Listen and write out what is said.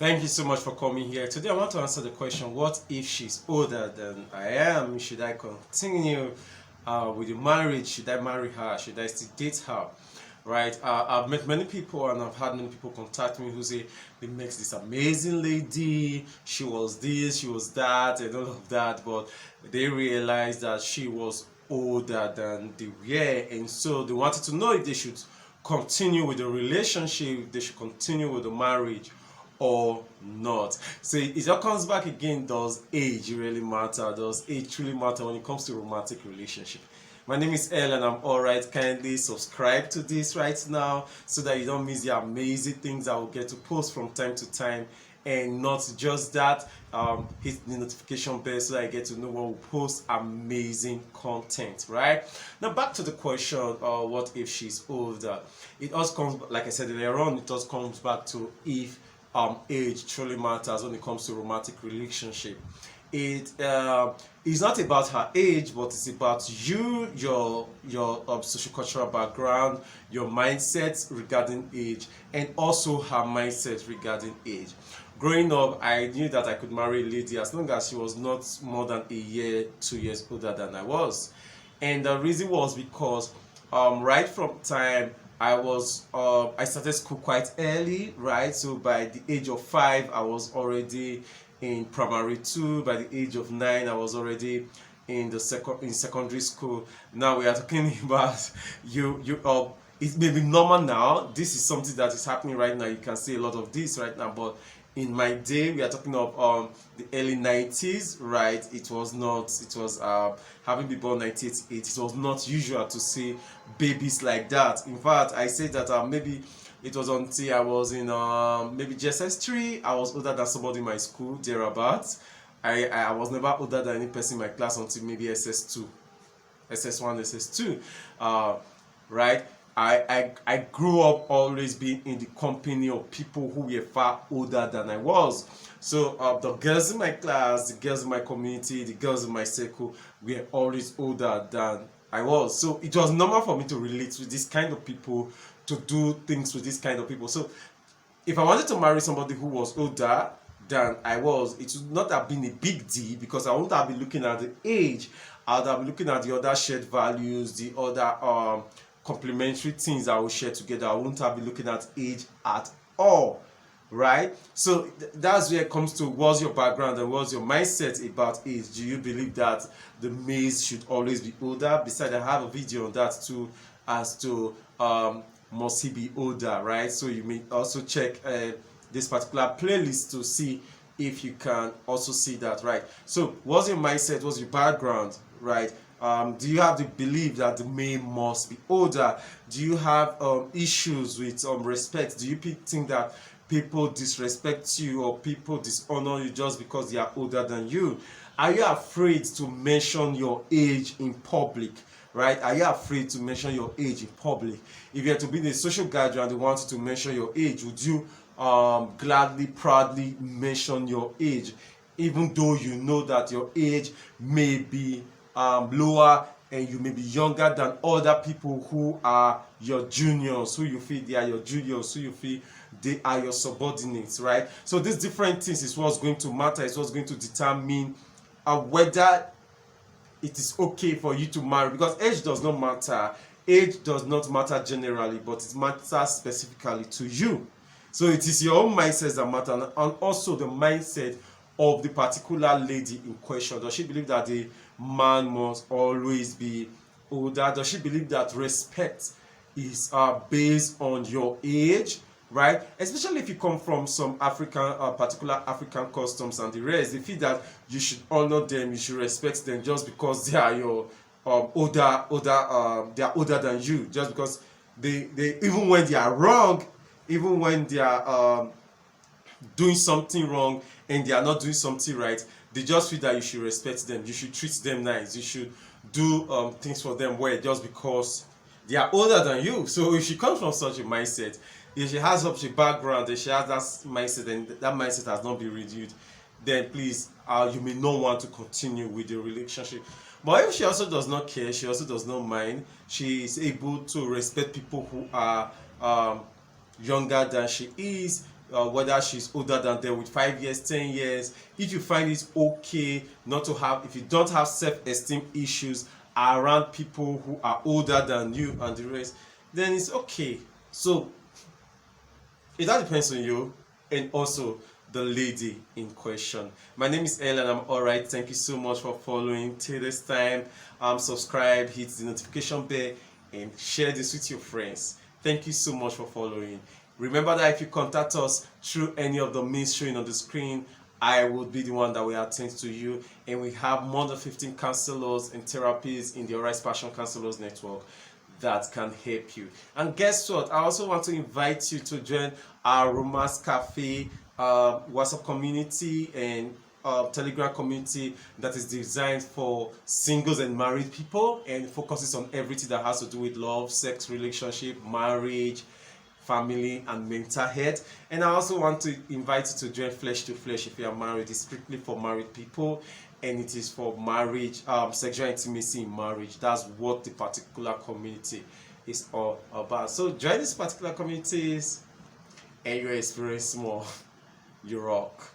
Thank you so much for coming here. Today I want to answer the question, what if she's older than I am? Should I continue with the marriage? Should I marry her? Should I still date her? Right? I've met many people and I've had many people contact me who say they met this amazing lady, she was this, she was that, and all of that, but they realized that she was older than they were, and so they wanted to know if they should continue with the relationship, if they should continue with the marriage or not. So it all comes back again, does age really matter? Does age truly matter when it comes to romantic relationship? My name is El and I'm alright. Kindly subscribe to this right now so that you don't miss the amazing things I will get to post from time to time. And not just that, hit the notification bell so that I get to know when we post amazing content, right? Now back to the question, what if she's older? It also comes, like I said earlier on, it also comes back to if age truly matters when it comes to romantic relationship. It is not about her age, but it's about you, your social cultural background, your mindset regarding age, and also her mindset regarding age. Growing up, I knew that I could marry a lady as long as she was not more than a year, 2 years older than I was, and the reason was because right from time I started school quite early, right? So by the age of 5, I was already in primary 2. By the age of 9, I was already in secondary school. Now we are talking about it may be normal now. This is something that is happening right now. You can see a lot of this right now, but in my day, we are talking of the early 90s, right? It was not, it was having been born 1988, it was not usual to see babies like that. In fact, I say that maybe it was until I was in maybe JSS3, I was older than somebody in my school, thereabouts. I was never older than any person in my class until maybe SS2, SS1, SS2, right? I grew up always being in the company of people who were far older than I was. So the girls in my class, the girls in my community, the girls in my circle were always older than I was. So it was normal for me to relate with this kind of people, to do things with this kind of people. So if I wanted to marry somebody who was older than I was, it would not have been a big deal because I wouldn't have been looking at the age. I would have been looking at the other shared values, the other complementary things I will share together. I won't have been looking at age at all, right? So that's where it comes to what's your background and what's your mindset about age. Do you believe that the males should always be older? Besides, I have a video on that too, as to must he be older, right? So you may also check this particular playlist to see if you can also see that, right? So what's your mindset, what's your background, right? Do you have the belief that the male must be older? Do you have issues with respect? Do you think that people disrespect you or people dishonor you just because they are older than you? Are you afraid to mention your age in public? Right? Are you afraid to mention your age in public? If you are to be in a social gathering and they want you to mention your age, would you gladly, proudly mention your age, even though you know that your age may be lower and you may be younger than other people who are your juniors, who you feel they are your juniors, who you feel they are your subordinates, right? So these different things is what's going to matter, is what's going to determine whether it is okay for you to marry, because age does not matter. Age does not matter generally, but it matters specifically to you. So it is your own mindset that matter, and also the mindset of the particular lady in question. Does she believe that the man must always be older? Does she believe that respect is based on your age, right? Especially if you come from some African, particular African customs and the rest, they feel that you should honor them, you should respect them just because they are your they are older than you, just because they even when they are wrong, even when they are doing something wrong and they are not doing something right, they just feel that you should respect them, you should treat them nice, you should do things for them well just because they are older than you. So if she comes from such a mindset, if she has such a background, if she has that mindset and that mindset has not been renewed, then please, you may not want to continue with the relationship. But if she also does not care, she also does not mind, she is able to respect people who are younger than she is, whether she's older than them with 5 years, 10 years. If you find it okay not to have, if you don't have self-esteem issues around people who are older than you and the rest, then it's okay. So it all depends on you and also the lady in question. My name is Ellen. I'm alright. Thank you so much for following. Till this time, subscribe, hit the notification bell, and share this with your friends. Thank you so much for following. Remember that if you contact us through any of the means showing on the screen, I will be the one that will attend to you. And we have more than 15 counselors and therapists in the Arise Passion Counselors Network that can help you. And guess what? I also want to invite you to join our Romance Cafe WhatsApp community and Telegram community that is designed for singles and married people and focuses on everything that has to do with love, sex, relationship, marriage, family, and mental health. And I also want to invite you to join Flesh to Flesh if you are married. It's strictly for married people, and it is for marriage, sexual intimacy in marriage. That's what the particular community is all about. So join these particular communities and you experience more. You rock.